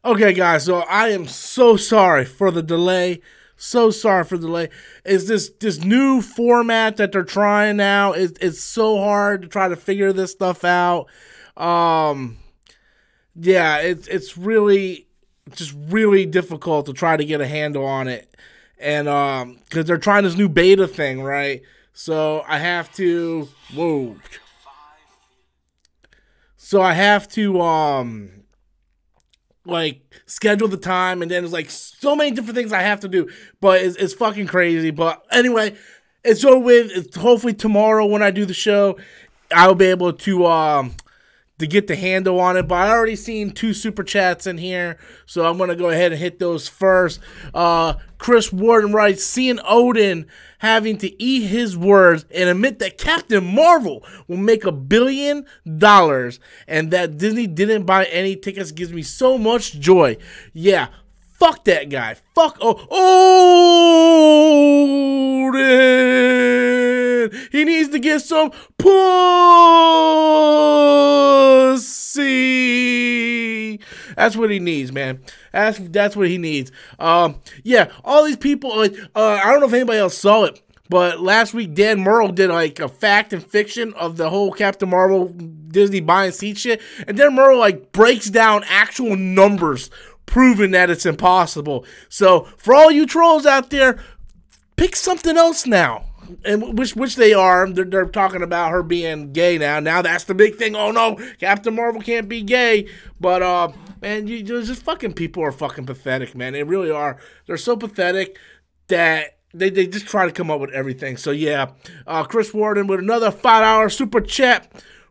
Okay, guys, so I am so sorry for the delay. So sorry for the delay. It's this new format that they're trying now. It's so hard to try to figure this stuff out. Yeah, it's really just really difficult to try to get a handle on it, and because they're trying this new beta thing, right? So I have to So I have to like schedule the time, and then there's like so many different things I have to do, but it's fucking crazy. But anyway, it's over with. It's hopefully tomorrow when I do the show, I'll be able to get the handle on it. But I already seen 2 super chats in here, so I'm gonna go ahead and hit those first. Chris Warden writes, seeing Odin having to eat his words and admit that Captain Marvel will make $1 billion and that Disney didn't buy any tickets gives me so much joy. Yeah, fuck that guy. Fuck Odin. He needs to get some pussy. That's what he needs, man. That's what he needs. Yeah, all these people. I don't know if anybody else saw it, but last week Dan Murrell did like a fact and fiction of the whole Captain Marvel Disney buying seat shit, and Dan Murrell like breaks down actual numbers proving that it's impossible. So for all you trolls out there, pick something else now. And which they are. They're talking about her being gay now. Now that's the big thing. Oh no, Captain Marvel can't be gay. But man, just fucking people are fucking pathetic, man. They really are. They're so pathetic that they just try to come up with everything. So yeah, Chris Warden with another $5 super chat.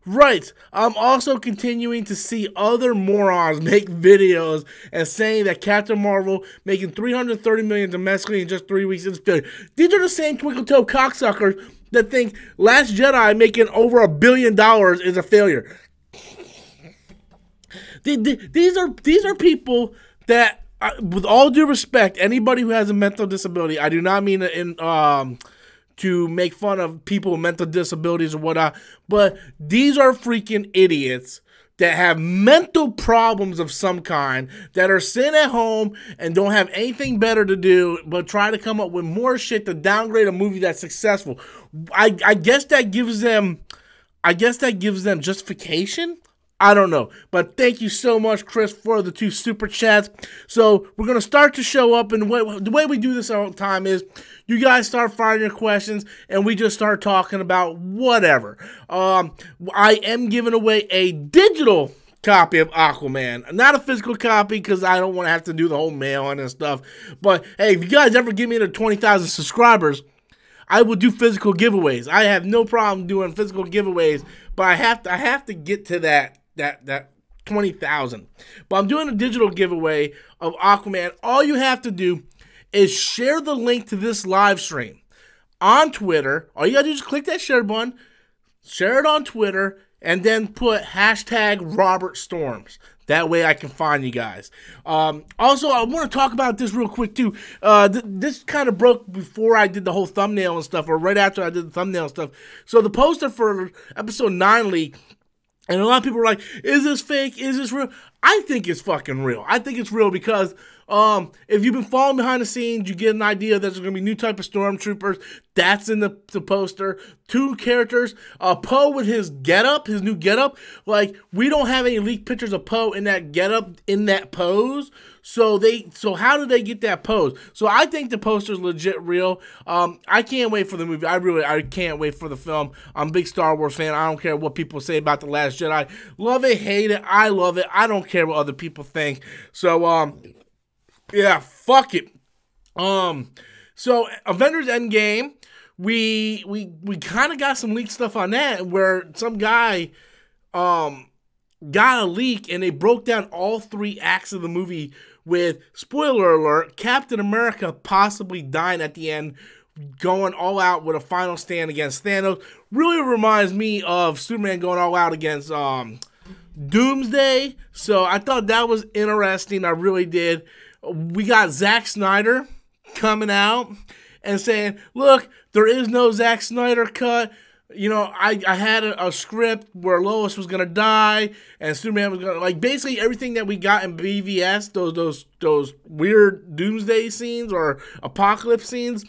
Right, I'm also continuing to see other morons make videos and saying that Captain Marvel making $330 million domestically in just 3 weeks is failure. These are the same twinkle-toe cocksuckers that think Last Jedi making over $1 billion is a failure. These are people that, with all due respect, anybody who has a mental disability, I do not mean to make fun of people with mental disabilities or whatnot, but these are freaking idiots that have mental problems of some kind, that are sitting at home and don't have anything better to do but try to come up with more shit to downgrade a movie that's successful. I guess that gives them justification. I don't know, but thank you so much, Chris, for the 2 super chats. So we're going to start to show up, and the way we do this all the time is you guys start firing your questions, and we just start talking about whatever. I am giving away a digital copy of Aquaman, not a physical copy because I don't want to have to do the whole mailing and stuff. But hey, if you guys ever give me to 20,000 subscribers, I will do physical giveaways. I have no problem doing physical giveaways, but I have to get to that 20,000. But I'm doing a digital giveaway of Aquaman. All you have to do is share the link to this live stream on Twitter. All you gotta do is click that share button, share it on Twitter, and then put hashtag Robert Storms. That way I can find you guys. Also, I want to talk about this real quick too. This kind of broke before I did the whole thumbnail and stuff, or right after I did the thumbnail and stuff. So the poster for episode 9 leaked, and a lot of people were like, is this fake? Is this real? I think it's fucking real. I think it's real because if you've been following behind the scenes, you get an idea that there's going to be new type of stormtroopers. That's in the poster. 2 characters. Poe with his getup, his new getup. Like, we don't have any leaked pictures of Poe in that getup, in that pose. So how did they get that pose? So I think the poster's legit real. I can't wait for the movie. I can't wait for the film. I'm a big Star Wars fan. I don't care what people say about The Last Jedi. Love it, hate it. I love it. I don't care what other people think. So yeah, fuck it. So Avengers Endgame, we kind of got some leaked stuff on that where some guy got a leak and they broke down all 3 acts of the movie with, spoiler alert, Captain America possibly dying at the end, going all out with a final stand against Thanos. Really reminds me of Superman going all out against Doomsday. So I thought that was interesting. I really did. We got Zack Snyder coming out and saying, look, there is no Zack Snyder cut. you know, I had a script where Lois was gonna die and Superman was gonna, like, basically everything that we got in BVS, those weird doomsday scenes or apocalypse scenes,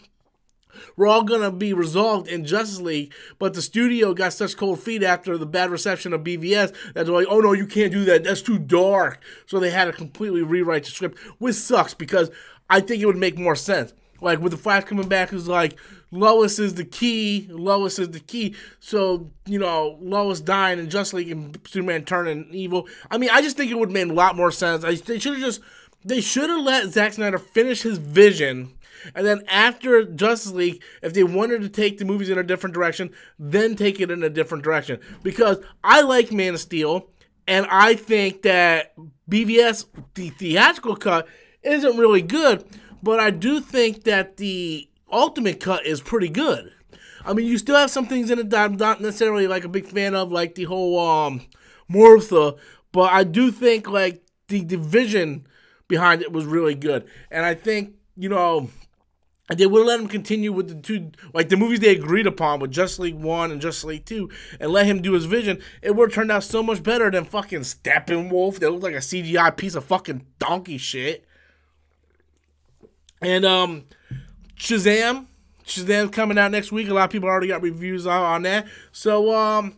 were all gonna be resolved in Justice League, but the studio got such cold feet after the bad reception of BVS that they're like, oh no, you can't do that, that's too dark. So they had to completely rewrite the script, which sucks because I think it would make more sense. Like with the Flash coming back, it's like Lois is the key. Lois is the key. So, you know, Lois dying in Justice League and Superman turning evil. I mean, I just think it would have made a lot more sense. They should have let Zack Snyder finish his vision. And then after Justice League, if they wanted to take the movies in a different direction, then take it in a different direction. Because I like Man of Steel, and I think that BVS, the theatrical cut, isn't really good. But I do think that the ultimate cut is pretty good. I mean, you still have some things in it that I'm not necessarily like a big fan of, like the whole Martha. But I do think like the vision behind it was really good. And I think, you know, they would have let him continue with the two, like the movies they agreed upon with Justice League 1 and Justice League 2, and let him do his vision, it would have turned out so much better than fucking Steppenwolf that looked like a CGI piece of fucking donkey shit. And Shazam's coming out next week. A lot of people already got reviews on that. So,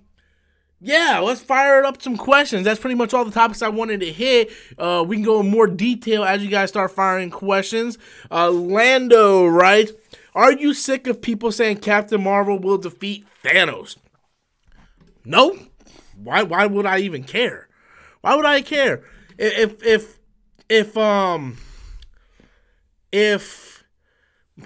yeah, let's fire up some questions. That's pretty much all the topics I wanted to hit. We can go in more detail as you guys start firing questions. Lando writes, are you sick of people saying Captain Marvel will defeat Thanos? No. Why would I even care? Why would I care? If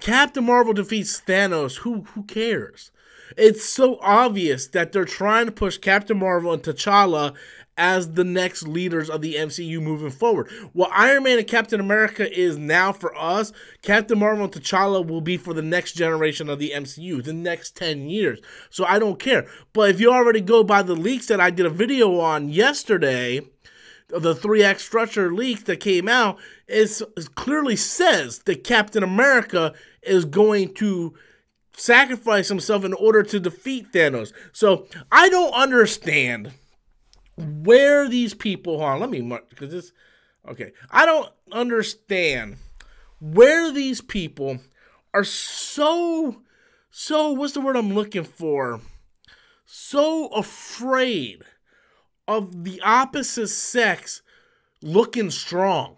Captain Marvel defeats Thanos, who cares? It's so obvious that they're trying to push Captain Marvel and T'Challa as the next leaders of the MCU moving forward. What Iron Man and Captain America is now for us, Captain Marvel and T'Challa will be for the next generation of the MCU, the next 10 years. So I don't care. But if you already go by the leaks that I did a video on yesterday, the 3X structure leaks that came out, it clearly says that Captain America is going to sacrifice himself in order to defeat Thanos. So I don't understand where these people, hold on, let me mark, because this, okay, I don't understand where these people are so, what's the word I'm looking for? So afraid of the opposite sex looking strong.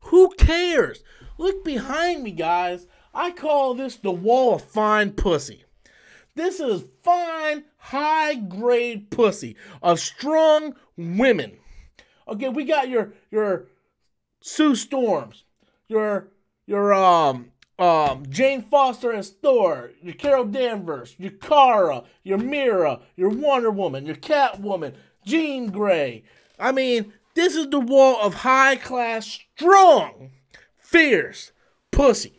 Who cares? Look behind me, guys. I call this the wall of fine pussy. This is fine, high-grade pussy of strong women. Okay, we got your Sue Storms, your Jane Foster and Thor, your Carol Danvers, your Kara, your Mira, your Wonder Woman, your Catwoman, Jean Grey. I mean, this is the wall of high-class, strong, fierce pussy.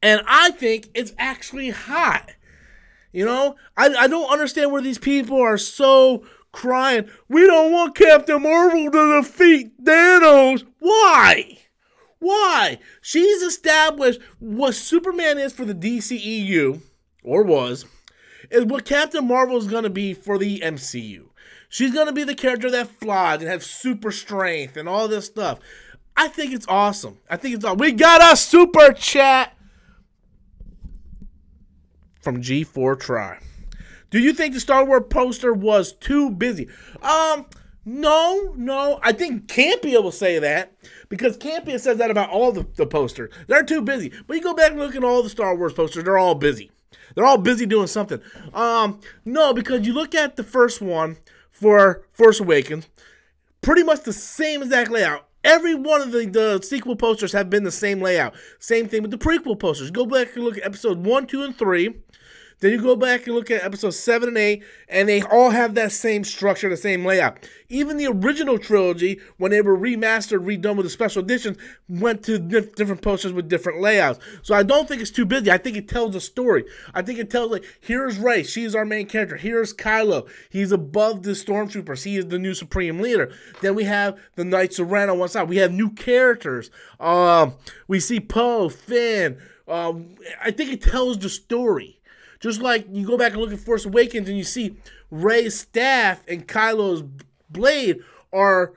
And I think it's actually hot. You know, I don't understand where these people are so crying, we don't want Captain Marvel to defeat Thanos. Why? Why? She's established what Superman is for the DCEU, or was, is what Captain Marvel is going to be for the MCU. She's going to be the character that flies and has super strength and all this stuff. I think it's awesome. I think it's awesome. We got a super chat from G4Try. Do you think the Star Wars poster was too busy? No. I think Campia will say that, because Campia says that about all the posters. They're too busy. But you go back and look at all the Star Wars posters, they're all busy. They're all busy doing something. No, because you look at the first one for Force Awakens, pretty much the same exact layout. Every one of the sequel posters have been the same layout. Same thing with the prequel posters. Go back and look at episode 1, 2, and 3. Then you go back and look at episodes 7 and 8, and they all have that same structure, the same layout. Even the original trilogy, when they were remastered, redone with the special editions, went to different posters with different layouts. So I don't think it's too busy. I think it tells a story. I think it tells, like, here's Rey. She's our main character. Here's Kylo. He's above the Stormtroopers. He is the new Supreme Leader. Then we have the Knights of Ren on one side. We have new characters. We see Poe, Finn. I think it tells the story. Just like you go back and look at Force Awakens and you see Rey's staff and Kylo's blade are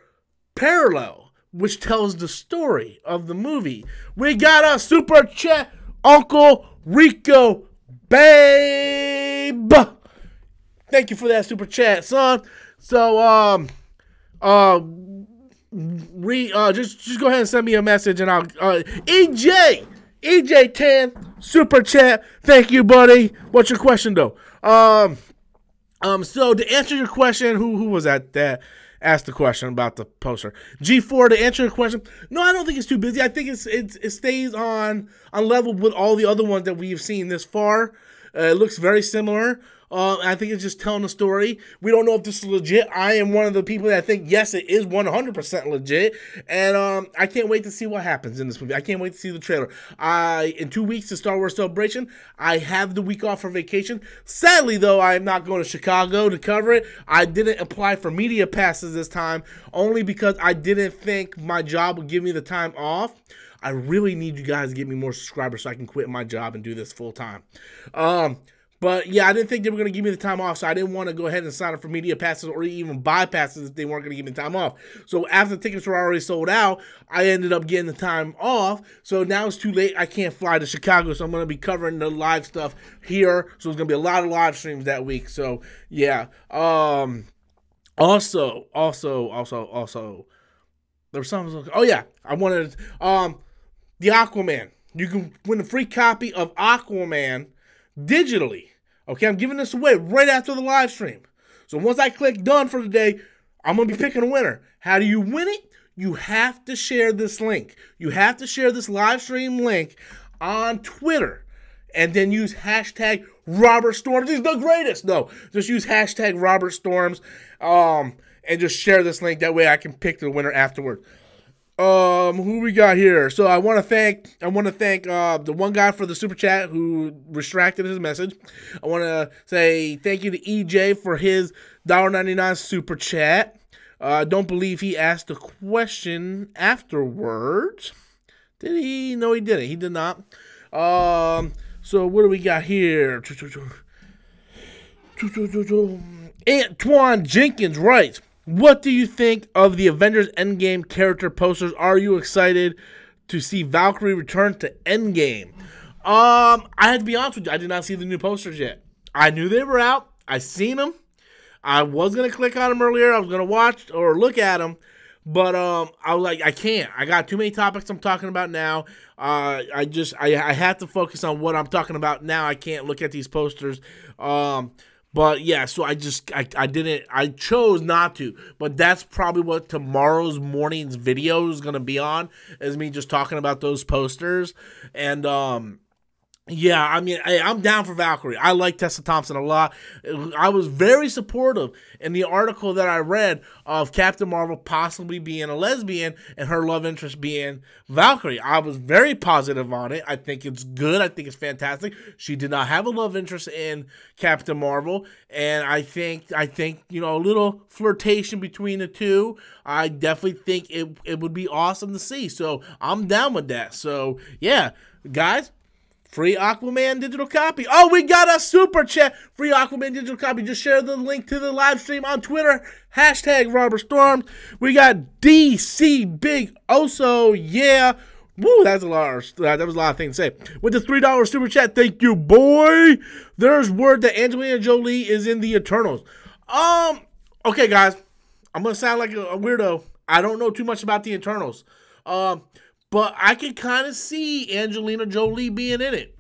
parallel, which tells the story of the movie. We got a super chat, Uncle Rico, babe. Thank you for that super chat, son. So, just go ahead and send me a message, and I'll EJ10 super chat. Thank you, buddy. What's your question though? So to answer your question, who was that asked the question about the poster? G4, to answer your question, no, I don't think it's too busy. I think it stays on level with all the other ones that we've seen this far. It looks very similar. I think it's just telling a story. We don't know if this is legit. I am one of the people that think, yes, it is 100% legit. And I can't wait to see what happens in this movie. I can't wait to see the trailer. In 2 weeks to Star Wars Celebration, I have the week off for vacation. Sadly, though, I am not going to Chicago to cover it. I didn't apply for media passes this time, only because I didn't think my job would give me the time off. I really need you guys to get me more subscribers so I can quit my job and do this full time. But yeah, I didn't think they were going to give me the time off, so I didn't want to go ahead and sign up for media passes or even buy passes if they weren't going to give me time off. So after the tickets were already sold out, I ended up getting the time off. So now it's too late. I can't fly to Chicago, so I'm going to be covering the live stuff here. So there's going to be a lot of live streams that week. So yeah. Also, there was something. Oh yeah, I wanted the Aquaman. You can win a free copy of Aquaman digitally. Okay, I'm giving this away right after the live stream. So once I click done for the day, I'm going to be picking a winner. How do you win it? You have to share this link. You have to share this live stream link on Twitter and then use hashtag Robert Storms. He's the greatest. No, just use hashtag Robert Storms and just share this link. That way I can pick the winner afterward. Who we got here? So I want to thank the one guy for the super chat who retracted his message. I want to say thank you to EJ for his $1.99 super chat. Don't believe he asked a question afterwards. Did he? No, he didn't. He did not. So what do we got here? Antoine Jenkins writes, what do you think of the Avengers Endgame character posters? Are you excited to see Valkyrie return to Endgame? I had to be honest with you. I did not see the new posters yet. I knew they were out. I seen them. I was going to click on them earlier. I was going to watch or look at them. But I was like, I can't. I got too many topics I'm talking about now. I have to focus on what I'm talking about now. I can't look at these posters. But yeah, so I chose not to, but that's probably what tomorrow's morning's video is going to be on, is me just talking about those posters. And, yeah, I mean, I'm down for Valkyrie. I like Tessa Thompson a lot. I was very supportive in the article that I read of Captain Marvel possibly being a lesbian and her love interest being Valkyrie. I was very positive on it. I think it's good. I think it's fantastic. She did not have a love interest in Captain Marvel, and I think you know, a little flirtation between the two. I definitely think it would be awesome to see. So I'm down with that. So yeah, guys. Free Aquaman digital copy. Oh, we got a super chat. Free Aquaman digital copy. Just share the link to the live stream on Twitter. Hashtag Robert Storms. We got DC Big Oso. Yeah. Woo, that was a lot of things to say. With the $3 super chat, thank you, boy. There's word that Angelina Jolie is in the Eternals. Okay, guys. I'm going to sound like a weirdo. I don't know too much about the Eternals. But I can kind of see Angelina Jolie being in it.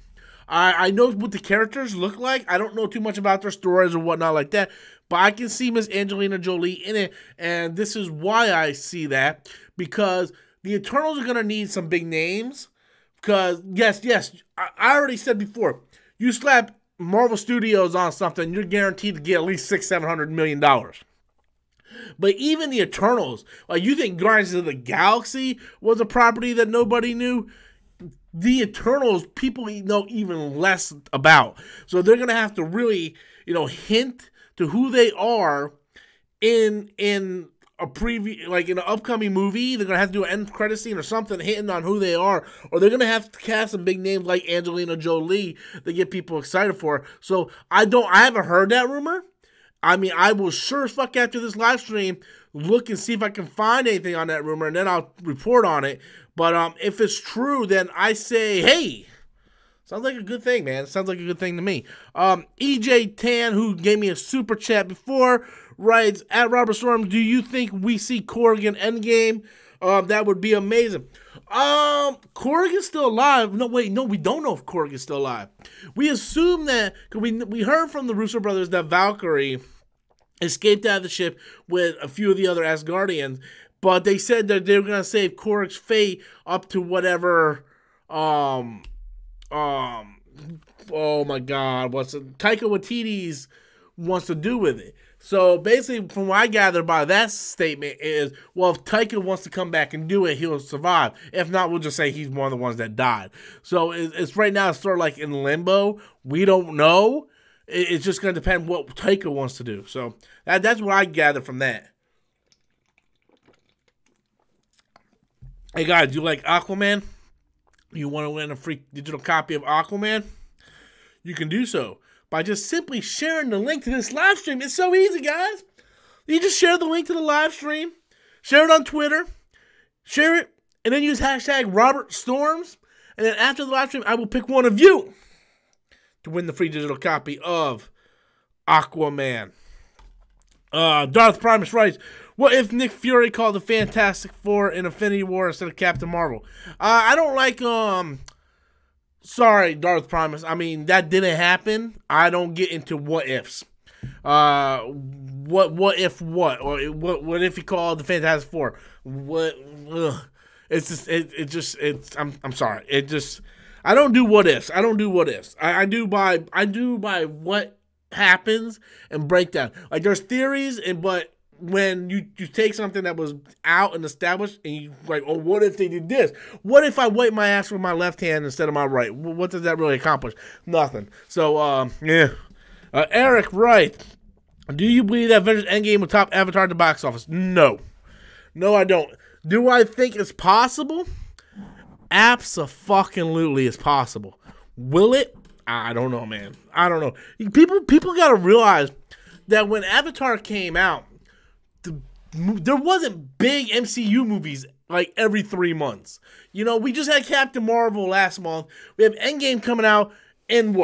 I know what the characters look like. I don't know too much about their stories or whatnot like that. But I can see Miss Angelina Jolie in it. And this is why I see that. Because the Eternals are going to need some big names. Because, yes, I already said before. You slap Marvel Studios on something, you're guaranteed to get at least $600-700 million. But even the Eternals, like, you think Guardians of the Galaxy was a property that nobody knew? The Eternals, people know even less about. So they're going to have to really, hint to who they are in a preview, like in an upcoming movie, they're gonna have to do an end credit scene or something hitting on who they are, or they're gonna have to cast some big names like Angelina Jolie to get people excited for it. So I haven't heard that rumor. I mean, I will sure as fuck after this live stream look and see if I can find anything on that rumor, and then I'll report on it. But if it's true, then I say, hey, sounds like a good thing, man. Sounds like a good thing to me. EJ Tan, who gave me a super chat before, writes, at Robert Storm, do you think we see Korg in Endgame? That would be amazing. Korg is still alive. No, wait, no, we don't know if Korg is still alive. We assume that, because we heard from the Russo brothers that Valkyrie escaped out of the ship with a few of the other Asgardians, but they said that they were going to save Korg's fate up to whatever, oh my God, Taika Waititi's wants to do with it. So basically, from what I gather by that statement is, well, if Taika wants to come back and do it, he'll survive. If not, we'll just say he's one of the ones that died. So it's right now, it's sort of like in limbo. We don't know. It's just going to depend what Taika wants to do. So that's what I gather from that. Hey guys, do you like Aquaman? You want to win a free digital copy of Aquaman? You can do so by just simply sharing the link to this live stream. It's so easy, guys. You just share the link to the live stream, share it on Twitter, share it, and then use hashtag Robert Storms. And then after the live stream, I will pick one of you to win the free digital copy of Aquaman. Darth Primus writes, what if Nick Fury called the Fantastic Four in Infinity War instead of Captain Marvel? I don't like, sorry, Darth Primus. I mean, that didn't happen. I don't get into what ifs. What if what? Or what if he called the Fantastic Four? What? Ugh. I'm sorry. I don't do what ifs. I don't do what ifs. I do by what happens and breakdown. Like there's theories, but when you take something that was out and established and you like, oh, what if they did this? What if I wipe my ass with my left hand instead of my right? What does that really accomplish? Nothing. So, yeah. Eric Wright, do you believe that Avengers Endgame will top Avatar at the box office? No. No, I don't. Do I think it's possible? Abso-fucking-lutely it's possible. Will it? I don't know, man. I don't know. People got to realize that when Avatar came out, there wasn't big MCU movies like every 3 months. You know, we just had Captain Marvel last month. We have Endgame coming out in,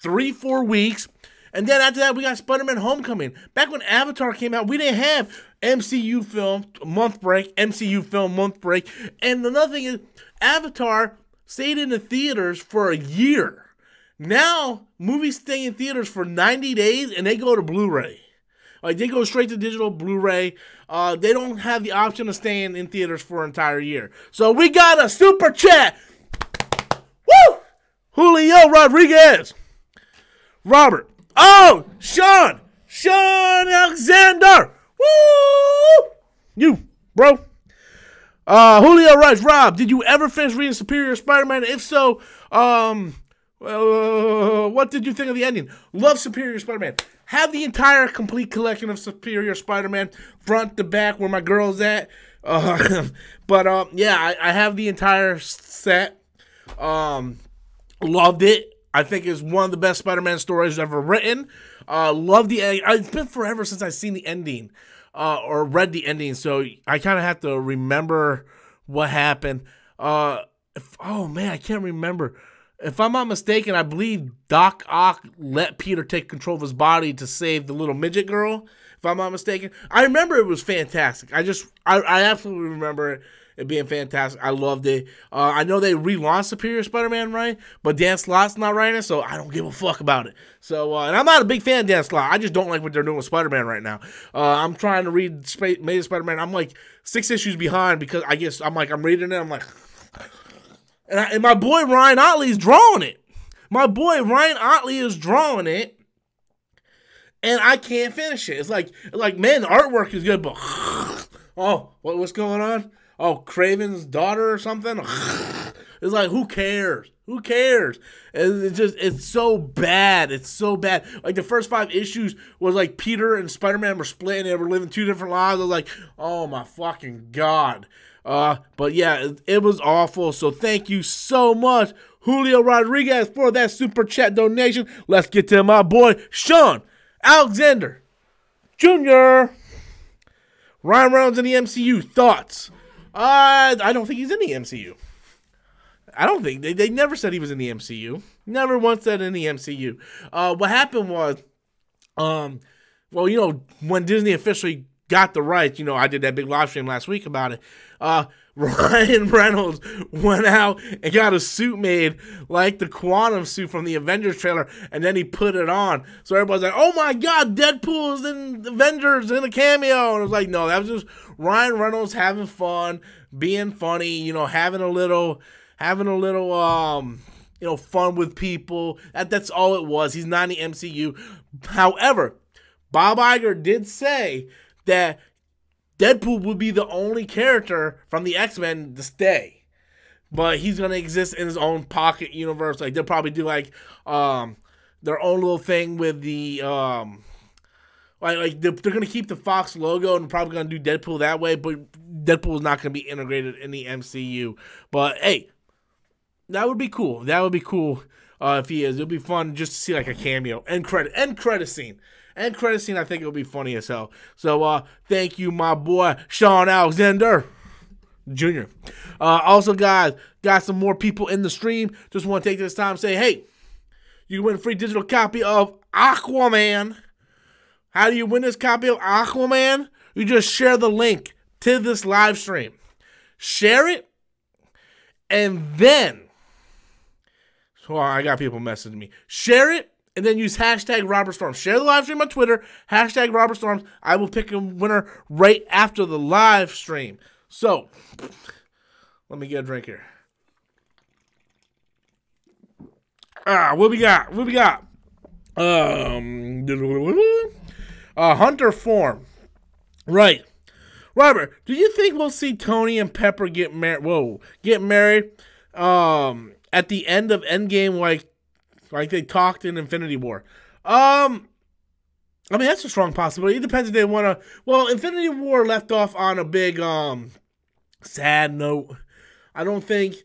3-4 weeks. And then after that, we got Spider-Man Homecoming. Back when Avatar came out, we didn't have MCU film, month break, MCU film, month break. And another thing is, Avatar stayed in the theaters for a year. Now, movies stay in theaters for 90 days, and they go to Blu-ray. Like, they go straight to digital Blu-ray. They don't have the option of staying in theaters for an entire year. So we got a super chat. Woo! Julio Rodriguez. Robert. Oh, Sean Alexander. Woo! You, bro. Julio writes, Rob, did you ever finish reading Superior Spider-Man? If so, what did you think of the ending? Love Superior Spider-Man. Have the entire complete collection of Superior Spider-Man, front to back, where my girl's at. Yeah, I have the entire set. Loved it. I think it's one of the best Spider-Man stories ever written. Love the ending. It's been forever since I've seen the ending or read the ending, so I kind of have to remember what happened. Oh, man, I can't remember. If I'm not mistaken, I believe Doc Ock let Peter take control of his body to save the little midget girl, if I'm not mistaken. I remember it was fantastic. I absolutely remember it being fantastic. I loved it. I know they relaunched Superior Spider-Man, right? But Dan Slott's not writing it, so I don't give a fuck about it. So, and I'm not a big fan of Dan Slott. I just don't like what they're doing with Spider-Man right now. I'm trying to read Amazing Spider-Man. I'm like 6 issues behind because I guess I'm reading it. I'm like... And my boy Ryan Otley is drawing it. My boy Ryan Otley is drawing it, and I can't finish it. It's like man, the artwork is good, but what's going on? Oh, Craven's daughter or something. It's like, who cares? Who cares? It's so bad. It's so bad. Like, the first 5 issues was like Peter and Spider-Man were split and they were living 2 different lives. I was like, oh my fucking God. But yeah, it was awful. So thank you so much, Julio Rodriguez, for that super chat donation. Let's get to my boy, Sean Alexander Jr. Ryan Reynolds in the MCU. Thoughts? I don't think he's in the MCU. I don't think. They never said he was in the MCU. Never once said in the MCU. What happened was, well, you know, when Disney officially got the rights, you know, I did that big live stream last week about it. Ryan Reynolds went out and got a suit made like the Quantum suit from the Avengers trailer, and then he put it on. So everybody's like, oh my God, Deadpool is in Avengers in a cameo. And it was like, no, that was just Ryan Reynolds having fun, being funny, you know, having a little, you know, fun with people. That's all it was. He's not in the MCU. However, Bob Iger did say that Deadpool would be the only character from the X-Men to stay. But he's going to exist in his own pocket universe. Like, they'll probably do, like, their own little thing with the, like they're going to keep the Fox logo and probably going to do Deadpool that way. But Deadpool is not going to be integrated in the MCU. But, hey, that would be cool. That would be cool if he is. It'll be fun just to see, like, a cameo. End credit scene. And credit scene, I think it'll be funny as hell. So, thank you, my boy, Sean Alexander Jr. Also, guys, got some more people in the stream. Just want to take this time and say, hey, you can win a free digital copy of Aquaman. How do you win this copy of Aquaman? You just share the link to this live stream. Share it, and then, so I got people messaging me. Share it, and then use hashtag Robert Storms. Share the live stream on Twitter, hashtag Robert Storms. I will pick a winner right after the live stream. So, let me get a drink here. What we got? Hunter form. Right. Robert, do you think we'll see Tony and Pepper get married? Get married at the end of Endgame, like they talked in Infinity War. I mean, that's a strong possibility. It depends if they want to. Well, Infinity War left off on a big sad note. I don't think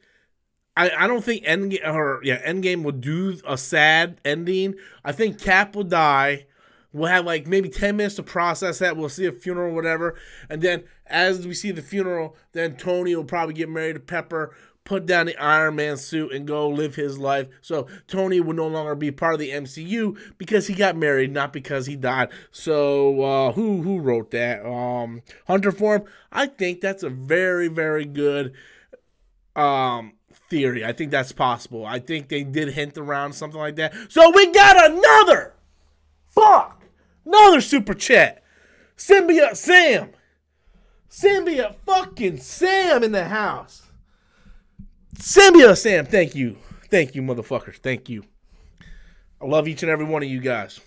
Endgame will do a sad ending. I think Cap will die. We'll have like maybe 10 minutes to process that. We'll see a funeral or whatever. And then as we see the funeral, then Tony will probably get married to Pepper, put down the Iron Man suit, and go live his life. So Tony will no longer be part of the MCU because he got married, not because he died. So who wrote that? Hunter Form. I think that's a very, very good theory. I think that's possible. I think they did hint around something like that. So we got another super chat. Symbiote fucking Sam in the house. Symbiote Sam, thank you. Thank you, motherfuckers. Thank you. I love each and every one of you guys.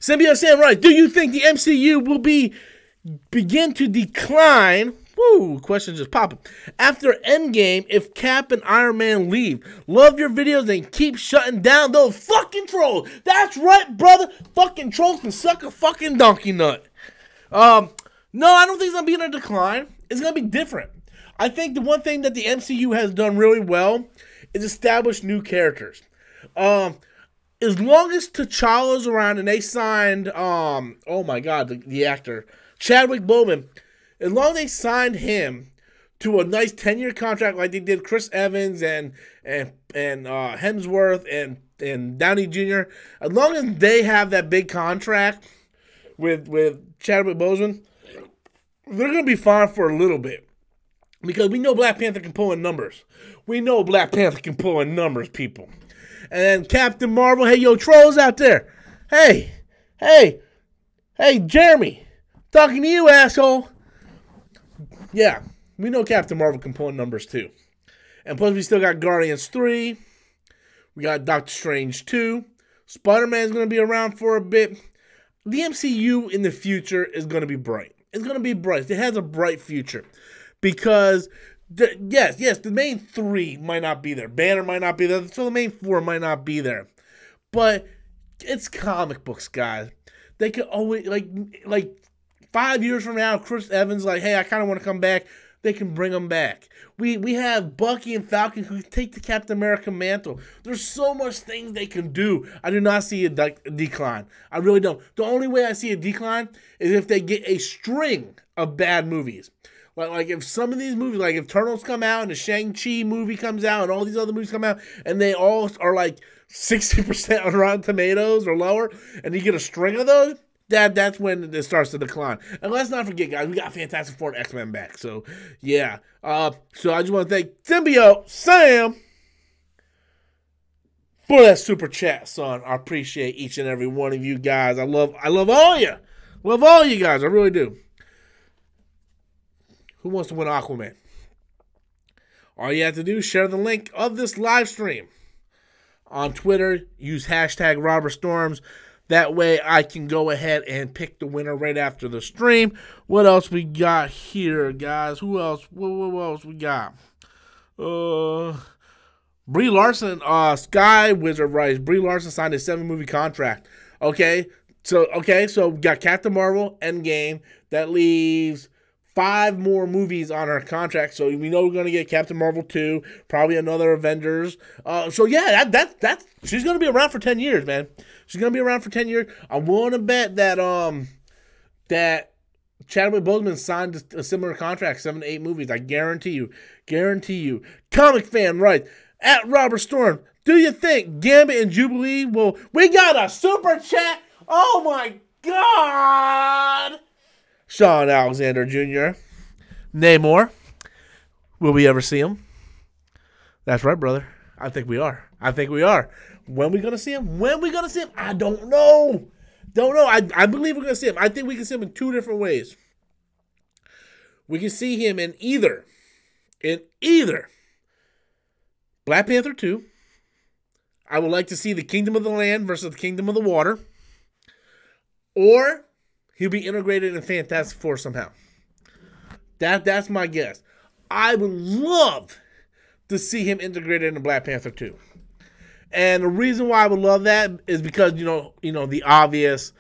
Symbiote Sam, right. Do you think the MCU will begin to decline? Woo, question just popping. After Endgame, if Cap and Iron Man leave, love your videos and keep shutting down those fucking trolls. That's right, brother. Fucking trolls can suck a fucking donkey nut. No, I don't think it's going to be in a decline. It's going to be different. I think the one thing that the MCU has done really well is establish new characters. As long as T'Challa's around and they signed, oh my God, the actor, Chadwick Boseman, as long as they signed him to a nice 10-year contract like they did Chris Evans and Hemsworth and Downey Jr., as long as they have that big contract with Chadwick Boseman, they're going to be fine for a little bit. Because we know Black Panther can pull in numbers. We know Black Panther can pull in numbers, people. And then Captain Marvel, hey, yo, trolls out there. Hey, Jeremy, talking to you, asshole. Yeah, we know Captain Marvel can pull in numbers too. And plus we still got Guardians 3. We got Doctor Strange 2. Spider-Man's going to be around for a bit. The MCU in the future is going to be bright. It's going to be bright. It has a bright future. Because Yes, the main three might not be there. Banner might not be there, so the main four might not be there. But it's comic books, guys. They could always, like 5 years from now, Chris Evans, like, hey, I kind of want to come back. They can bring him back. We have Bucky and Falcon who take the Captain America mantle. There's so much things they can do. I do not see a decline. I really don't. The only way I see a decline is if they get a string of bad movies. Like if some of these movies, like if Eternals come out and the Shang-Chi movie comes out and all these other movies come out and they all are like 60% on Rotten Tomatoes or lower, and you get a string of those, that's when it starts to decline. And let's not forget, guys, we got Fantastic Four and X-Men back. So, yeah. So I just want to thank Symbiote Sam for that super chat, son. I appreciate each and every one of you guys. I love all of you. Love all you guys. I really do. Who wants to win Aquaman? All you have to do is share the link of this live stream on Twitter. Use hashtag RobertStorms. That way I can go ahead and pick the winner right after the stream. What else we got here, guys? Who else? What else we got? Brie Larson, Sky Wizard writes, Brie Larson signed a 7-movie contract. Okay, so we got Captain Marvel, Endgame. That leaves 5 more movies on her contract, so we know we're gonna get Captain Marvel 2, probably another Avengers. So yeah, that's she's gonna be around for 10 years, man. She's gonna be around for 10 years. I want to bet that that Chadwick Boseman signed a similar contract, 7 to 8 movies. I guarantee you. Comic fan, right? At Robert Storm, do you think Gambit and Jubilee will? We got a super chat. Oh my God! Sean Alexander Jr. Namor. Will we ever see him? That's right, brother. I think we are. When we gonna see him? I don't know. I believe we're gonna see him. I think we can see him in 2 different ways. We can see him in either Black Panther 2. I would like to see the Kingdom of the Land versus the Kingdom of the Water. Or he'll be integrated in Fantastic Four somehow. That's my guess. I would love to see him integrated into Black Panther 2. And the reason why I would love that is because, you know, the obvious,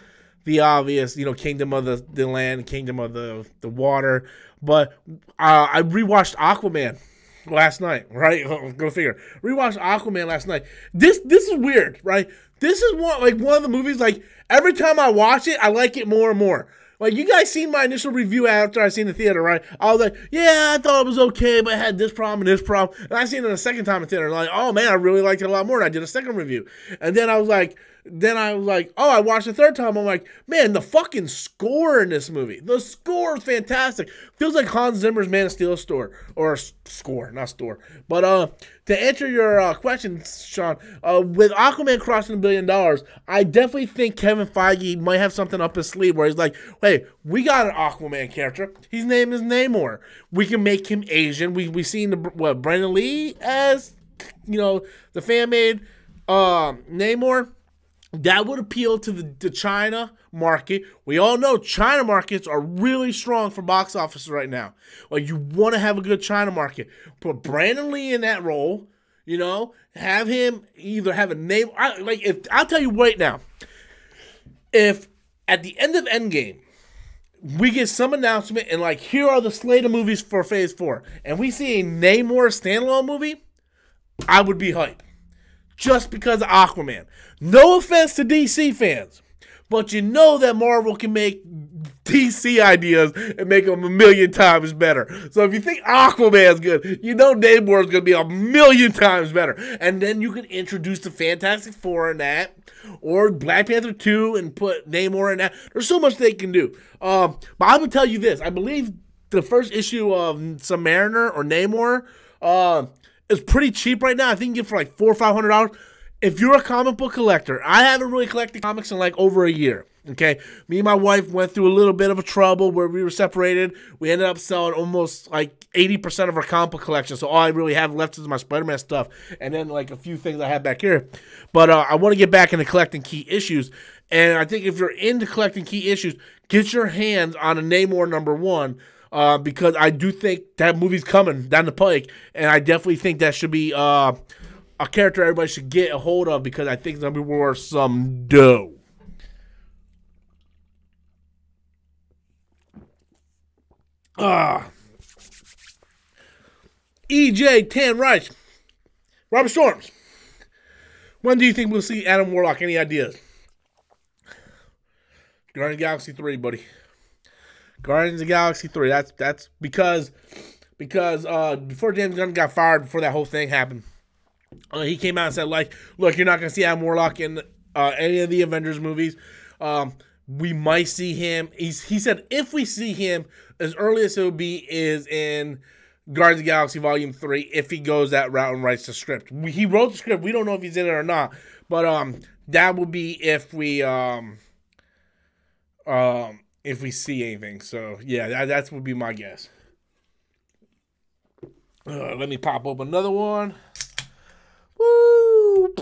Kingdom of the Land, Kingdom of the Water. But I rewatched Aquaman last night, right? Go figure. Rewatched Aquaman last night. This is weird, right? This is one of the movies, like, every time I watch it, I like it more and more. Like, you guys seen my initial review after I seen the theater, right? I was like, yeah, I thought it was okay, but it had this problem and this problem. And I seen it a second time in theater. Like, oh, man, I really liked it a lot more. And I did a second review. And then I was like, oh, I watched the third time. I'm like, man, the fucking score in this movie. The score is fantastic. Feels like Hans Zimmer's Man of Steel score. But to answer your question, Sean, with Aquaman crossing $1 billion, I definitely think Kevin Feige might have something up his sleeve where he's like, hey, we got an Aquaman character. His name is Namor. We can make him Asian. We seen Brandon Lee as, the fan-made Namor. That would appeal to the China market. We all know China markets are really strong for box office right now. Like, you want to have a good China market. Put Brandon Lee in that role, have him either have a name. I'll tell you right now, if at the end of Endgame, we get some announcement and here are the slate of movies for Phase 4, and we see a Namor standalone movie, I would be hyped. Just because of Aquaman. No offense to DC fans, but you know that Marvel can make DC ideas and make them 1,000,000 times better. So if you think Aquaman's good, you know Namor is going to be 1,000,000 times better. And then you can introduce the Fantastic Four in that, or Black Panther 2 and put Namor in that. There's so much they can do. But I will tell you this. I believe the first issue of Submariner or Namor, it's pretty cheap right now. I think you can get it for $400 or $500. If you're a comic book collector, I haven't really collected comics in over a year. Okay, me and my wife went through a little bit of a trouble where we were separated. We ended up selling almost 80% of our comic book collection. So all I really have left is my Spider-Man stuff, and then a few things I have back here. But I want to get back into collecting key issues. And I think if you're into collecting key issues, get your hands on a Namor #1. because I do think that movie's coming down the pike, and I definitely think that should be a character everybody should get a hold of because I think it's going to be worth some dough. EJ Tan Rice, Robert Storms. When do you think we'll see Adam Warlock? Any ideas? Guardians of the Galaxy 3, buddy. Guardians of the Galaxy 3. That's because before James Gunn got fired, before that whole thing happened, he came out and said, like, look, you're not going to see Adam Warlock in any of the Avengers movies. We might see him. He said if we see him, as early as it will be is in Guardians of the Galaxy Volume 3 if he goes that route and writes the script. He wrote the script. We don't know if he's in it or not. But that would be if we see anything. So, yeah, that would be my guess. Let me pop up another one. Woo!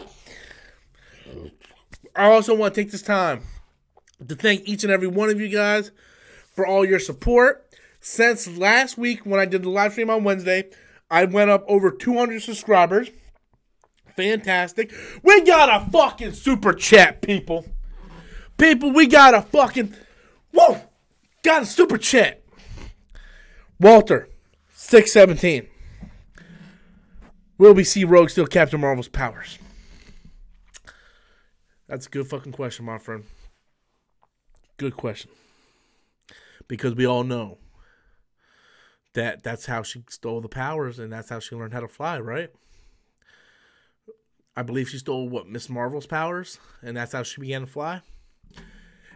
I also want to take this time to thank each and every one of you guys for all your support. Since last week when I did the live stream on Wednesday, I went up over 200 subscribers. Fantastic. We got a fucking super chat, people. People, we got a fucking... Whoa! Got a super chat. Walter, 617. Will we see Rogue steal Captain Marvel's powers? That's a good fucking question, my friend. Good question. Because we all know that's how she stole the powers and that's how she learned how to fly, right? I believe she stole, Miss Marvel's powers? And that's how she began to fly?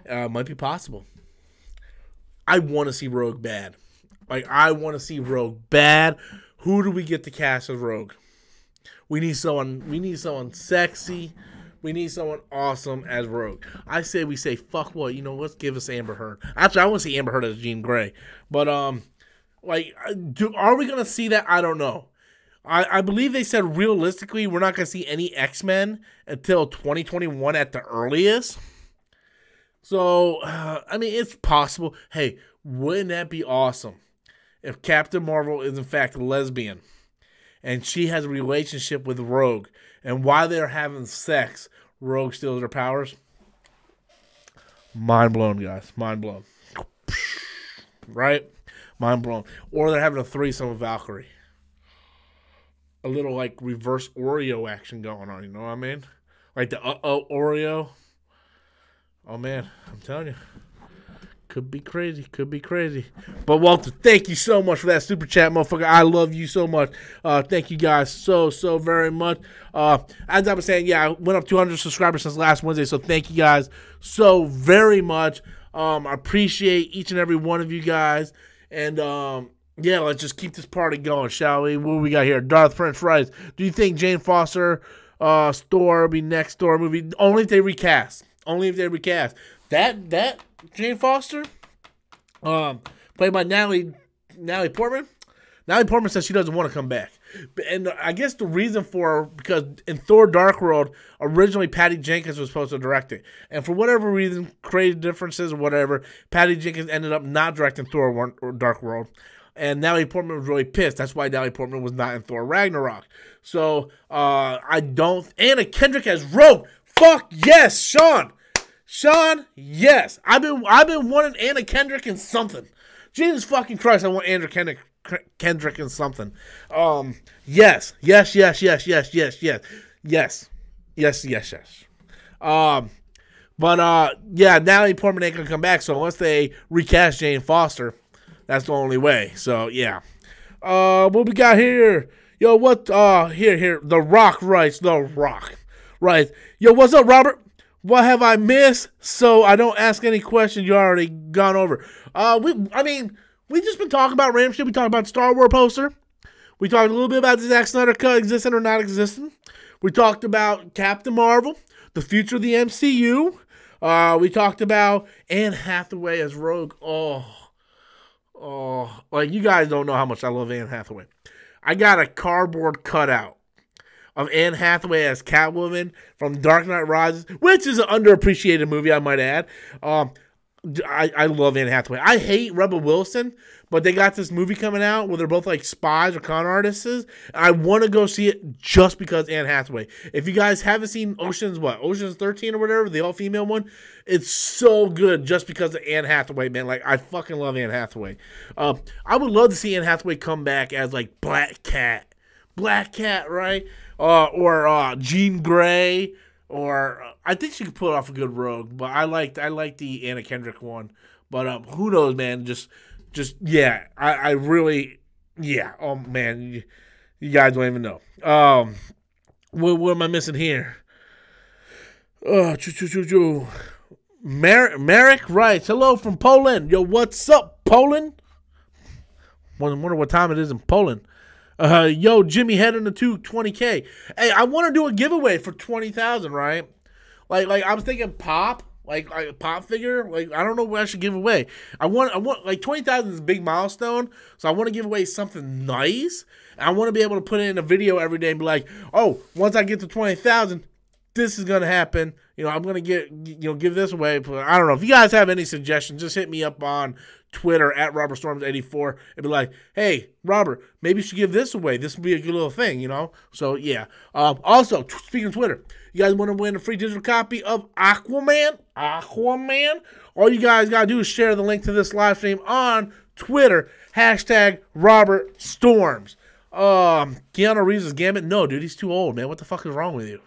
Might be possible. I want to see Rogue bad. I want to see Rogue bad. Who do we get to cast as Rogue? We need someone sexy. We need someone awesome as Rogue. I say we say, fuck what, let's give us Amber Heard. Actually, I want to see Amber Heard as Jean Grey. But, are we going to see that? I don't know. I believe they said realistically we're not going to see any X-Men until 2021 at the earliest. So, it's possible. Hey, wouldn't that be awesome if Captain Marvel is in fact a lesbian and she has a relationship with Rogue, and while they're having sex, Rogue steals her powers? Mind blown, guys. Mind blown. Right? Mind blown. Or they're having a threesome with Valkyrie. A little, reverse Oreo action going on, you know what I mean? Like the Oreo. Oh, man. I'm telling you. Could be crazy. Could be crazy. But, Walter, thank you so much for that super chat, motherfucker. I love you so much. Thank you guys so very much. As I was saying, yeah, I went up 200 subscribers since last Wednesday, so thank you guys so very much. I appreciate each and every one of you guys. And, yeah, let's just keep this party going, shall we? What we got here? Darth French Rice. Do you think Jane Foster store will be next door movie? Only if they recast. Only if they recast. That Jane Foster, played by Natalie Portman. Natalie Portman says she doesn't want to come back. And I guess the reason because in Thor Dark World, originally Patty Jenkins was supposed to direct it. And for whatever reason, creative differences or whatever, Patty Jenkins ended up not directing Thor Dark World. And Natalie Portman was really pissed. That's why Natalie Portman was not in Thor Ragnarok. So, Anna Kendrick as Rogue. Fuck yes, Sean, yes. I've been wanting Anna Kendrick in something. Jesus fucking Christ, I want Anna Kendrick in something. Yes. Yeah, Natalie Portman ain't gonna come back, so unless they recast Jane Foster, that's the only way. So yeah. What we got here? Yo, what here, The Rock writes, right. Yo, what's up, Robert? What have I missed? So I don't ask any questions you already gone over. We just been talking about random shit. We talked about the Star Wars poster. We talked a little bit about the Zack Snyder cut existing or not existing. We talked about Captain Marvel, the future of the MCU. We talked about Anne Hathaway as Rogue. You guys don't know how much I love Anne Hathaway. I got a cardboard cutout of Anne Hathaway as Catwoman from Dark Knight Rises, which is an underappreciated movie, I might add. I love Anne Hathaway. I hate Rebel Wilson, but they got this movie coming out where they're both like spies or con artists. And I want to go see it just because Anne Hathaway. If you guys haven't seen Ocean's 13 or whatever, the all-female one, it's so good just because of Anne Hathaway, man. Like, I fucking love Anne Hathaway. I would love to see Anne Hathaway come back as like Black Cat, right? Or Jean Grey. Or I think she could pull off a good Rogue, but I like the Anna Kendrick one. But who knows, man? Just yeah. I really, yeah. Oh man, you guys don't even know. What am I missing here? Merrick writes, hello from Poland. Yo, what's up, Poland? Wonder what time it is in Poland. Yo, Jimmy heading to 20K. Hey, I want to do a giveaway for 20,000, right? Like I was thinking pop, like a pop figure. Like, I don't know what I should give away. I want like 20,000 is a big milestone, so I want to give away something nice. And I want to be able to put it in a video every day and be like, oh, once I get to 20,000, this is gonna happen. You know, I'm gonna give this away. But I don't know if you guys have any suggestions. Just hit me up on Twitter at RobertStorms84 and be like, hey, Robert, maybe you should give this away. This would be a good little thing, you know? So, yeah. Also, speaking of Twitter, you guys want to win a free digital copy of Aquaman? All you guys got to do is share the link to this live stream on Twitter. Hashtag RobertStorms. Keanu Reeves' Gambit? No, dude, he's too old, man. What the fuck is wrong with you?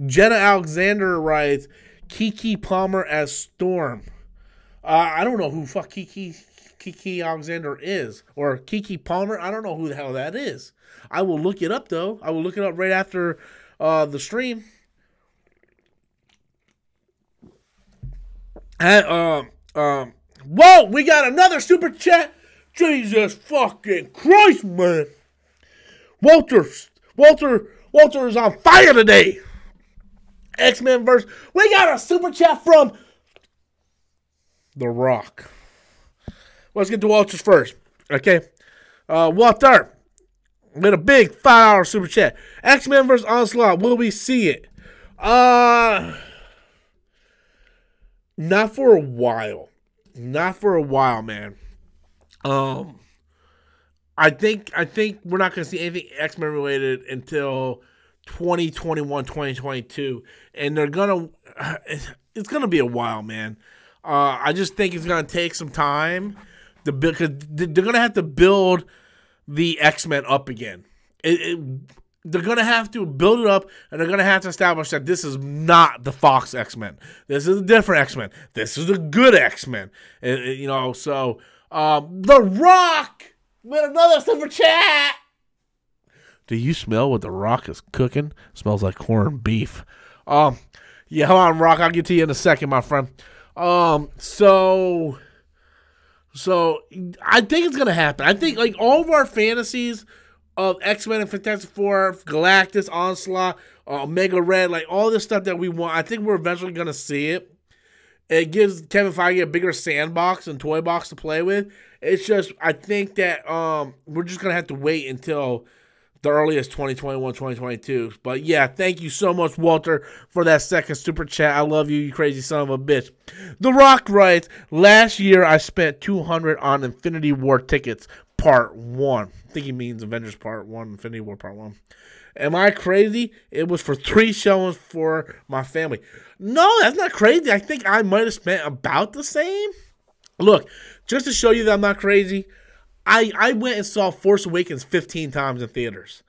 Jenna Alexander writes, Kiki Palmer as Storm. I don't know who fuck Kiki Alexander is. Or Kiki Palmer. I don't know who the hell that is. I will look it up, though. I will look it up right after the stream. And, whoa! We got another super chat. Jesus fucking Christ, man. Walter is on fire today. X-Men verse. We got a super chat from The Rock. Let's get to Walter's first. Okay. Walter, with a big $5 super chat. X-Men versus Onslaught. Will we see it? Not for a while. Not for a while, man. I think we're not going to see anything X-Men related until 2021, 2022, and it's going to be a while, man. I just think it's going to take some time to build, because they're going to have to build the X-Men up again. They're going to have to build it up, and they're going to have to establish that this is not the Fox X-Men. This is a different X-Men. This is a good X-Men. You know, so The Rock with another super chat. Do you smell what The Rock is cooking? Smells like corned beef. Yeah, hold on, Rock. I'll get to you in a second, my friend. So I think it's gonna happen. I think like all of our fantasies of X-Men and Fantastic Four, Galactus, Onslaught, Omega Red, like all this stuff that we want, I think we're eventually gonna see it. It gives Kevin Feige a bigger sandbox and toy box to play with. It's just, I think that we're just gonna have to wait until the earliest 2021, 2022. But yeah, thank you so much, Walter, for that second super chat. I love you, you crazy son of a bitch. The Rock writes, last year I spent $200 on Infinity War tickets, Part 1. I think he means Avengers Part 1, Infinity War Part 1. Am I crazy? It was for 3 showings for my family. No, that's not crazy. I think I might have spent about the same. Look, just to show you that I'm not crazy, I went and saw Force Awakens 15 times in theaters,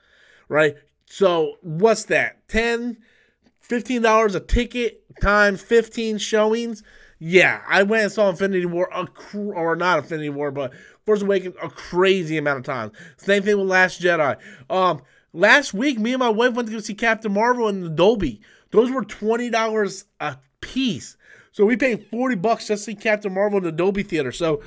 right? So what's that? $15 a ticket times 15 showings? Yeah, I went and saw Infinity War, or not Infinity War, but Force Awakens a crazy amount of times. Same thing with Last Jedi. Last week, me and my wife went to go see Captain Marvel in the Dolby. Those were $20 a piece. So we paid $40 just to see Captain Marvel in the Dolby Theater. So